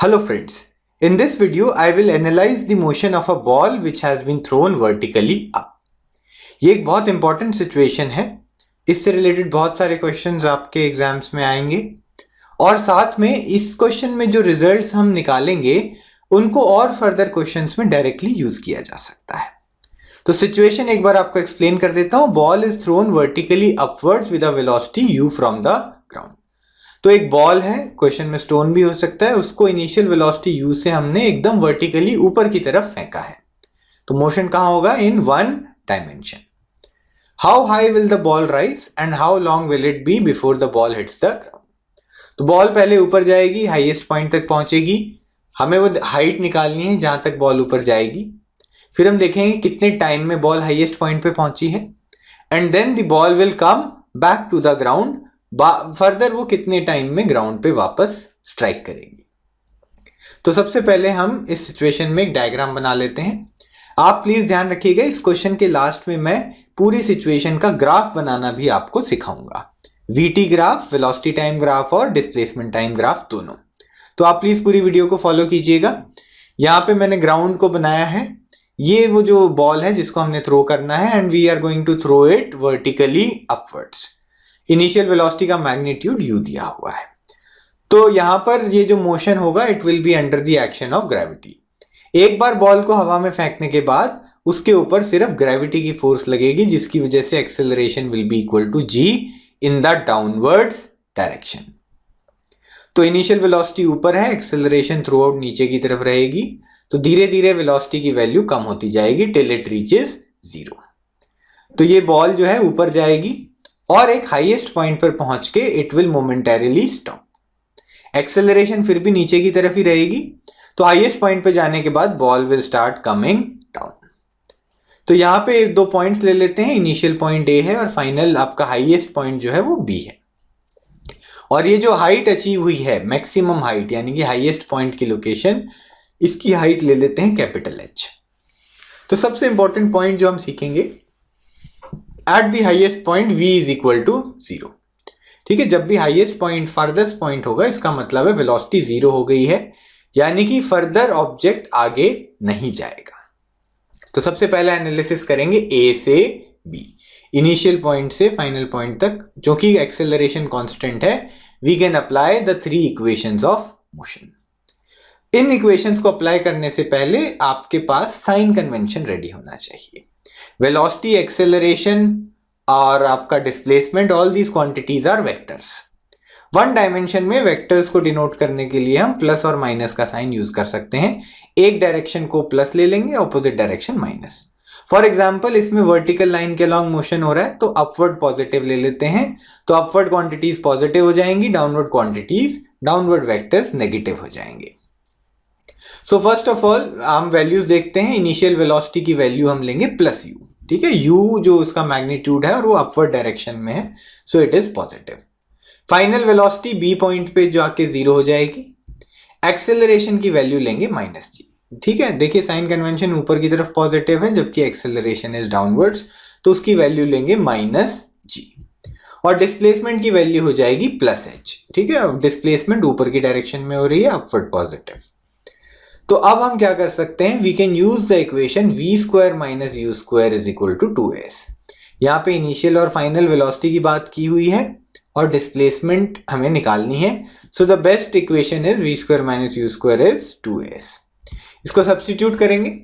Hello friends, in this video I will analyze the motion of a ball which has been thrown vertically up. ये एक बहुत important situation है। इससे related बहुत सारे questions आपके एग्जाम्स में आएंगे और साथ में इस क्वेश्चन में जो रिजल्ट्स हम निकालेंगे उनको और फर्दर क्वेश्चंस में डायरेक्टली यूज किया जा सकता है। तो सिचुएशन एक बार आपको एक्सप्लेन कर देता हूं। Ball is thrown vertically upwards with a velocity u from the ground. तो एक बॉल है, क्वेश्चन में स्टोन भी हो सकता है, उसको इनिशियल वेलोसिटी u से हमने एकदम वर्टिकली ऊपर की तरफ फेंका है। तो मोशन कहां होगा? In one dimension. How high will the ball rise and how long will it be before the ball hits the ground? तो बॉल पहले ऊपर जाएगी, हाईएस्ट पॉइंट तक पहुंचेगी, हमें वो हाइट निकालनी है जहां तक बॉल ऊपर जाएगी। फिर हम देखेंगे कितने टाइम में बॉल हाईएस्ट पॉइंट पे पहुंची है and then the ball will come back to the ground. Further वो कितने टाइम में ग्राउंड पे वापस स्ट्राइक करेगी। तो सबसे पहले हम इस सिचुएशन में एक डायग्राम बना लेते हैं। आप प्लीज ध्यान रखिएगा, इस क्वेश्चन के लास्ट में मैं पूरी सिचुएशन का ग्राफ बनाना भी आपको सिखाऊंगा। VT graph, velocity time graph और डिस्प्लेसमेंट टाइम ग्राफ दोनों। तो आप प्लीज पूरी वीडियो को फॉलो कीजिएगा। यहां पे मैंने ग्राउंड को बनाया है। ये वो जो बॉल है जिसको हमने थ्रो करना है and we are going to throw it vertically upwards. Initial velocity का मैग्नीट्यूड u दिया हुआ है। तो यहां पर ये जो मोशन होगा it will be under the action of gravity. एक बार बॉल को हवा में फेंकने के बाद उसके ऊपर सिर्फ ग्रेविटी की फोर्स लगेगी, जिसकी वजह से acceleration will be equal to g in the downwards direction. तो इनिशियल वेलोसिटी ऊपर है, एक्सेलरेशन थ्रू आउट नीचे की तरफ रहेगी। तो धीरे धीरे वेलोसिटी की वैल्यू कम होती जाएगी टिल इट रीचेस 0। तो ये बॉल जो है ऊपर जाएगी और एक हाईएस्ट पॉइंट पर पहुंच के it will momentarily stop. Acceleration फिर भी नीचे की तरफ ही रहेगी। तो हाईएस्ट पॉइंट पे जाने के बाद ball will start coming down. तो यहां पे दो पॉइंट्स ले लेते हैं। इनिशियल पॉइंट ए है और फाइनल आपका हाईएस्ट पॉइंट जो है वो बी है। और ये जो हाइट अचीव हुई है, मैक्सिमम हाइट यानी कि हाईएस्ट पॉइंट की लोकेशन, इसकी हाइट ले लेते हैं कैपिटल H। तो सबसे इंपॉर्टेंट पॉइंट जो हम सीखेंगे, at the highest point v is equal to 0। ठीक है, जब भी हाईएस्ट पॉइंट फर्दरस्ट पॉइंट होगा इसका मतलब है वेलोसिटी 0 हो गई है, यानी कि फर्दर ऑब्जेक्ट आगे नहीं जाएगा। तो सबसे पहले एनालिसिस करेंगे a से b, इनिशियल पॉइंट से फाइनल पॉइंट तक, जो कि एक्सेलरेशन कांस्टेंट है। We can apply the 3 equations of motion. इन इक्वेशंस को अप्लाई करने से पहले आपके पास साइन कन्वेंशन रेडी होना चाहिए। वेलोसिटी, एक्सेलरेशन और आपका displacement, all these quantities are vectors. One dimension में वेक्टर्स को डिनोट करने के लिए हम प्लस और माइनस का साइन यूज कर सकते हैं। एक डायरेक्शन को प्लस ले लेंगे, opposite direction minus. For example इसमें वर्टिकल लाइन के अलॉन्ग मोशन हो रहा है तो अपवर्ड पॉजिटिव ले लेते हैं। तो अपवर्ड क्वांटिटीज पॉजिटिव हो जाएंगी, downward quantities, downward vectors negative हो जाएंगे। सो फर्स्ट ऑफ ऑल हम वैल्यूज देखते हैं। इनिशियल वेलोसिटी की वैल्यू हम लेंगे प्लस u। ठीक है, u जो उसका मैग्नीट्यूड है और वो अपवर्ड डायरेक्शन में है, so it is positive. Final velocity b point पे जाके 0 हो जाएगी। एक्सेलरेशन की वैल्यू लेंगे -g। ठीक है, देखिए साइन कन्वेंशन ऊपर की तरफ पॉजिटिव है जबकि एक्सेलरेशन इज डाउनवर्ड्स, तो उसकी वैल्यू लेंगे -g। और डिस्प्लेसमेंट की वैल्यू हो जाएगी +h। ठीक है, डिस्प्लेसमेंट ऊपर की डायरेक्शन में हो रही है, अपवर्ड पॉजिटिव। तो अब हम क्या कर सकते हैं, we can use the equation v² - u² is equal to 2s। यहाँ पे इनिशियल और फाइनल वेलोसिटी की बात की हुई है और डिस्प्लेसमेंट हमें निकालनी है। So the best equation is v² - u² is 2s। इसको सब्स्टिट्यूट करेंगे।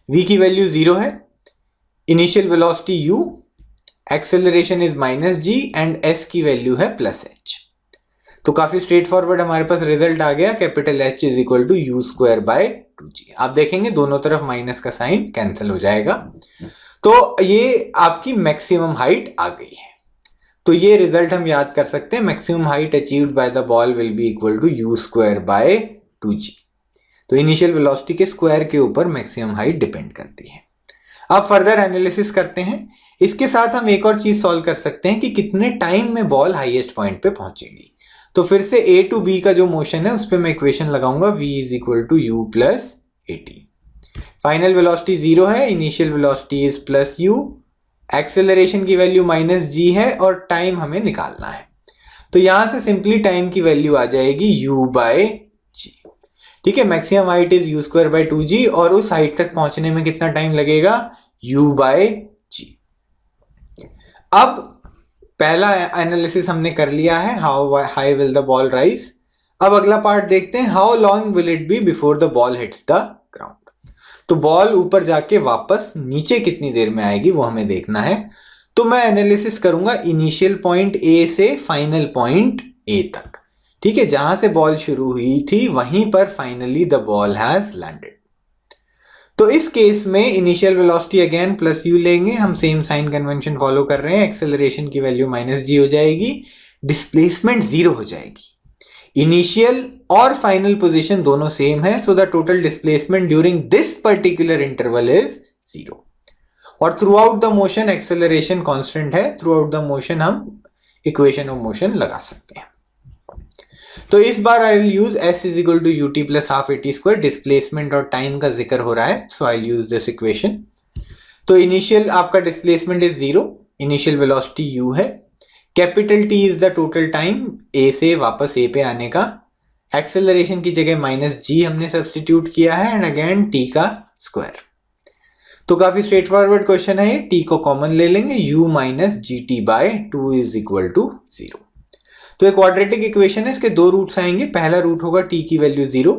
v की वैल्यू 0 है, initial velocity u, acceleration is -g and s की वैल्यू है +h। तो काफी स्ट्रेट फॉरवर्ड हमारे पास रिजल्ट आ गया, capital H is equal to u²/2g। आप देखेंगे दोनों तरफ माइनस का साइन कैंसिल हो जाएगा। तो ये आपकी मैक्सिमम हाइट आ गई है। तो ये रिजल्ट हम याद कर सकते हैं, maximum height achieved by the ball will be equal to u²/2g। तो इनिशियल वेलोसिटी के स्क्वायर के ऊपर मैक्सिमम हाइट डिपेंड करती है। अब फर्दर एनालिसिस करते हैं। इसके साथ हम एक और चीज सॉल्व कर सकते हैं कि कितने टाइम में बॉल हाईएस्ट पॉइंट पे पहुंचेगी। तो फिर से a टू b का जो मोशन है उस पर मैं इक्वेशन लगाऊंगा, v is equal to u plus at। Final velocity 0 है, initial velocity is +u, acceleration की वैल्यू -g है और टाइम हमें निकालना है। तो यहां से सिंपली टाइम की वैल्यू आ जाएगी u/g। ठीक है, मैक्सिमम हाइट इज u²/2g और उस हाइट तक पहुंचने में कितना टाइम लगेगा, u/g। अब पहला एनालिसिस हमने कर लिया है, how high will the ball rise. अब अगला पार्ट देखते हैं, how long will it be before the ball hits the ground. तो बॉल ऊपर जाके वापस नीचे कितनी देर में आएगी वो हमें देखना है। तो मैं एनालिसिस करूंगा इनिशियल पॉइंट ए से फाइनल पॉइंट ए तक। ठीक है, जहां से बॉल शुरू हुई थी वहीं पर finally the ball has landed. तो इस केस में initial velocity again plus you लेंगे, हम सेम साइन कन्वेंशन फॉलो कर रहे हैं। एक्सेलरेशन की वैल्यू -g हो जाएगी, डिस्प्लेसमेंट 0 हो जाएगी। इनिशियल और फाइनल पोजीशन दोनों सेम है, so the total displacement during this particular interval is 0। और throughout the motion acceleration constant है, थ्रू आउट द मोशन हम इक्वेशन ऑफ मोशन लगा सकते हैं। तो इस बार I will use s is equal to ut plus half at²। Displacement और टाइम का जिक्र हो रहा है, so I will use this equation. तो इनिशियल आपका displacement is 0, initial velocity u है, capital T is the total time a से वापस a पे आने का। एक्सेलरेशन की जगह -g हमने सब्स्टिट्यूट किया है एंड अगेन t का स्क्वायर। तो काफी स्ट्रेट फॉरवर्ड क्वेश्चन है, t को कॉमन ले लेंगे, u minus gt/2 is equal to 0। तो एक क्वाड्रेटिक इक्वेशन है, इसके दो रूट्स आएंगे। पहला रूट होगा t की वैल्यू 0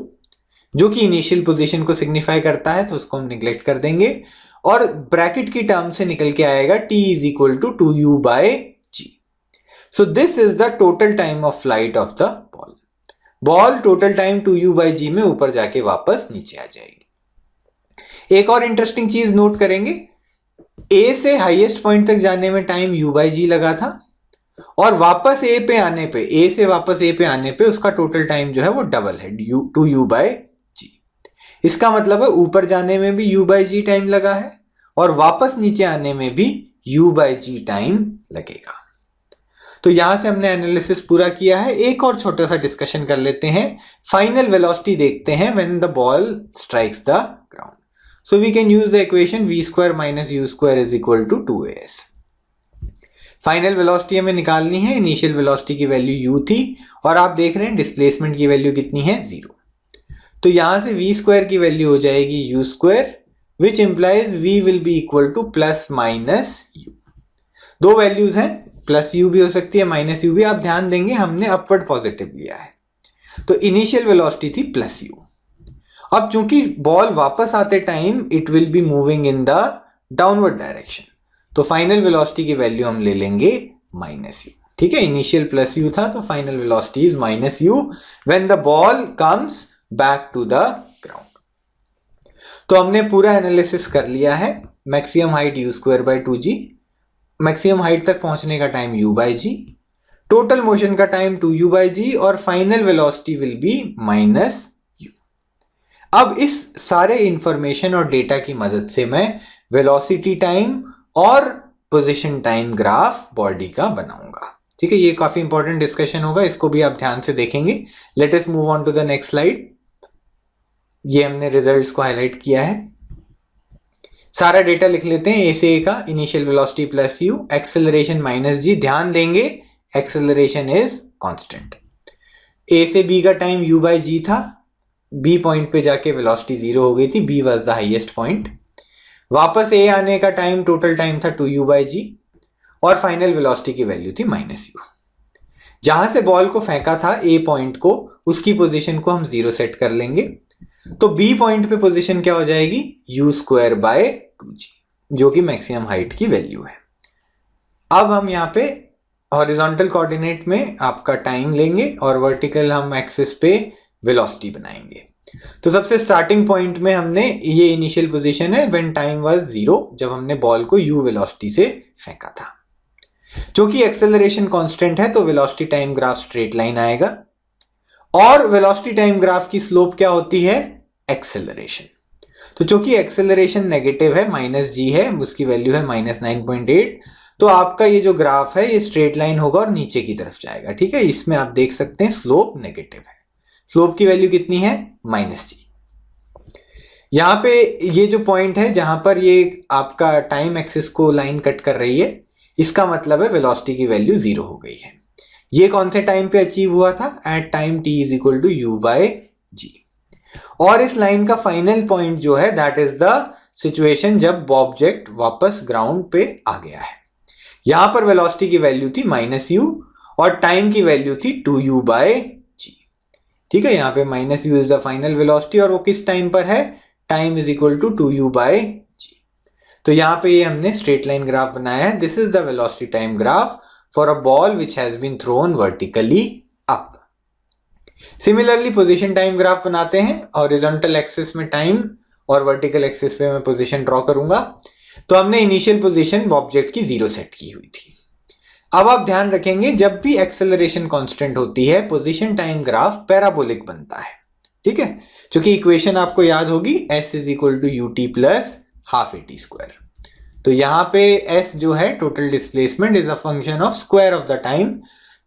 जो कि इनिशियल पोजीशन को सिग्निफाई करता है, तो उसको हम निगलेक्ट कर देंगे। और ब्रैकेट की टर्म से निकल के आएगा t is equal to 2u/g। So this is the total time of flight of the ball. Ball total time 2u/g में ऊपर जाके वापस नीचे आ जाएगी। एक और इंटरेस्टिंग चीज नोट करेंगे, a से हाईएस्ट पॉइंट तक जाने में टाइम u/g लगा था और वापस a पे आने पे, a से वापस a पे आने पे उसका टोटल टाइम जो है वो डबल है, 2u/g। इसका मतलब है ऊपर जाने में भी u/g टाइम लगा है और वापस नीचे आने में भी u/g टाइम लगेगा। तो यहां से हमने एनालिसिस पूरा किया है। एक और छोटा सा डिस्कशन कर लेते हैं, फाइनल वेलोसिटी देखते हैं when the ball strikes the ground. So we can use the equation v² - u² is equal to 2as। Final velocity हमें निकालनी है, इनिशियल वेलोसिटी की वैल्यू u थी और आप देख रहे हैं डिस्प्लेसमेंट की वैल्यू कितनी है, 0। तो यहां से v² की वैल्यू हो जाएगी u², which implies v will be equal two plus minus u। दो वैल्यूज हैं, प्लस u भी हो सकती है माइनस u भी। आप ध्यान देंगे हमने अपवर्ड पॉजिटिव लिया है, तो इनिशियल वेलोसिटी थी प्लस u। अब चूंकि बॉल वापस आते time it will be moving in the downward direction, तो फाइनल वेलोसिटी की वैल्यू हम ले लेंगे -u। ठीक है, इनिशियल प्लस u था तो final velocity is -u when the ball comes back to the ground. तो हमने पूरा एनालिसिस कर लिया है। Maximum height u²/2g, maximum height तक पहुंचने का टाइम u/g, टोटल मोशन का टाइम 2u/g और final velocity will be -u। अब इस सारे इंफॉर्मेशन और डेटा की मदद से मैं वेलोसिटी टाइम और पोजीशन टाइम ग्राफ बॉडी का बनाऊंगा। ठीक है, ये काफी इंपॉर्टेंट डिस्कशन होगा, इसको भी आप ध्यान से देखेंगे। Let us move on to the next slide. ये हमने रिजल्ट्स को हाईलाइट किया है, सारा डेटा लिख लेते हैं। ए से ए का initial velocity plus u, acceleration -g। ध्यान देंगे एक्सेलरेशन इज कांस्टेंट। ए से बी का टाइम u/g था, बी पॉइंट पे जाके वेलोसिटी 0 हो गई थी, B was the highest point. वापस ए आने का टाइम टोटल टाइम था 2u/g और फाइनल वेलोसिटी की वैल्यू थी -u। जहां से बॉल को फेंका था ए पॉइंट को, उसकी पोजीशन को हम 0 सेट कर लेंगे, तो बी पॉइंट पे पोजीशन क्या हो जाएगी, u²/2g, जो कि मैक्सिमम हाइट की वैल्यू है। अब हम यहाँ पे हॉरिजॉन्टल कोऑर्डिनेट में आपका टाइम लेंगे और वर्टिकल हम एक्सिस पे वेलोसिटी बनाएंगे। तो सबसे स्टार्टिंग पॉइंट में हमने ये इनिशियल पोजीशन है व्हेन टाइम वाज 0, जब हमने बॉल को u वेलोसिटी से फेंका था। क्योंकि एक्सेलरेशन कांस्टेंट है तो velocity time graph straight line आएगा और वेलोसिटी टाइम ग्राफ की स्लोप क्या होती है, एक्सेलरेशन। तो चूंकि एक्सेलरेशन नेगेटिव है, -g है, उसकी वैल्यू है -9.8, तो आपका ये जो ग्राफ है ये स्ट्रेट लाइन होगा और नीचे की तरफ जाएगा। ठीक है, इसमें आप देख सकते हैं स्लोप नेगेटिव है, स्लोप की वैल्यू कितनी है, -g। यहां पे ये जो पॉइंट है जहां पर ये आपका टाइम एक्सिस को लाइन कट कर रही है, इसका मतलब है वेलोसिटी की वैल्यू 0 हो गई है। ये कौन से टाइम पे अचीव हुआ था, at time t is equal to u/g। और इस लाइन का फाइनल पॉइंट जो है दैट इज द सिचुएशन जब ऑब्जेक्ट वापस ग्राउंड पे आ गया है। यहां पर वेलोसिटी की वैल्यू थी -u और टाइम की वैल्यू थी 2u/g। ठीक है, यहां पे -u is the final velocity और वो किस टाइम पर है, time is equal to 2u/g। तो यहां पे ये हमने स्ट्रेट लाइन ग्राफ बनाया है। This is the velocity time graph for a ball which has been thrown vertically up. Similarly position time graph बनाते हैं। हॉरिजॉन्टल एक्सिस में टाइम और वर्टिकल एक्सिस पे मैं पोजीशन ड्रॉ करूंगा। तो हमने इनिशियल पोजीशन ऑब्जेक्ट की 0 सेट की हुई थी। अब आप ध्यान रखेंगे जब भी एक्सेलरेशन कांस्टेंट होती है पोजीशन टाइम ग्राफ पैराबोलिक बनता है। ठीक है, क्योंकि इक्वेशन आपको याद होगी s is equal to ut plus half at square. तो यहां पे s जो है total displacement is a function of square of the time.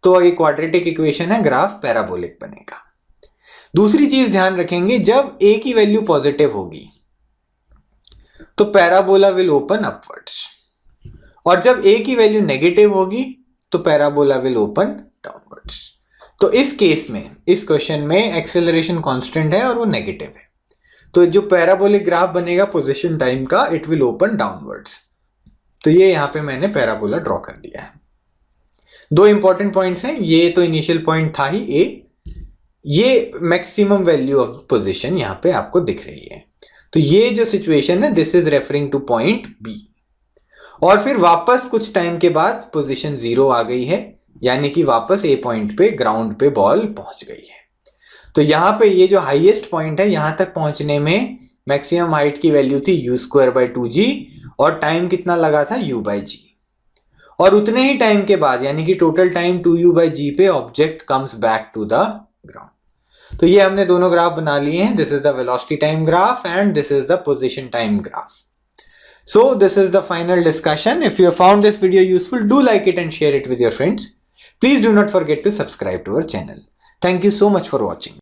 तो ये क्वाड्रेटिक इक्वेशन है, ग्राफ पैराबोलिक बनेगा। दूसरी चीज ध्यान रखेंगे, जब a की वैल्यू पॉजिटिव होगी तो पैराबोला विल ओपन अपवर्ड्स, और जब a की वैल्यू नेगेटिव होगी तो पैराबोला विल ओपन डाउनवर्ड्स। तो इस केस में, इस क्वेश्चन में एक्सेलरेशन कांस्टेंट है और वो नेगेटिव है, तो जो पैराबोलिक ग्राफ बनेगा पोजीशन टाइम का, इट विल ओपन डाउनवर्ड्स। तो ये यहां पे मैंने पैराबोला ड्रॉ कर दिया है। दो इंपॉर्टेंट पॉइंट्स हैं, ये तो इनिशियल पॉइंट था ही a, ये मैक्सिमम वैल्यू ऑफ पोजीशन यहां पे आपको दिख रही है। तो ये जो सिचुएशन है this is referring two point B। और फिर वापस कुछ टाइम के बाद पोजीशन 0 आ गई है, यानी कि वापस A पॉइंट पे ग्राउंड पे बॉल पहुंच गई है। तो यहां पे ये जो हाईएस्ट पॉइंट है, यहां तक पहुंचने में मैक्सिमम हाइट की वैल्यू थी u²/2g और टाइम कितना लगा था u/g। और उतने ही टाइम के बाद यानी कि टोटल टाइम 2u/g पे object comes back to the ground. तो ये हमने दोनों ग्राफ बना लिए हैं। This is the velocity time graph and this is the position time graph. So this is the final discussion. If you found this video useful, do like it and share it with your friends. Please do not forget to subscribe to our channel. Thank you so much for watching.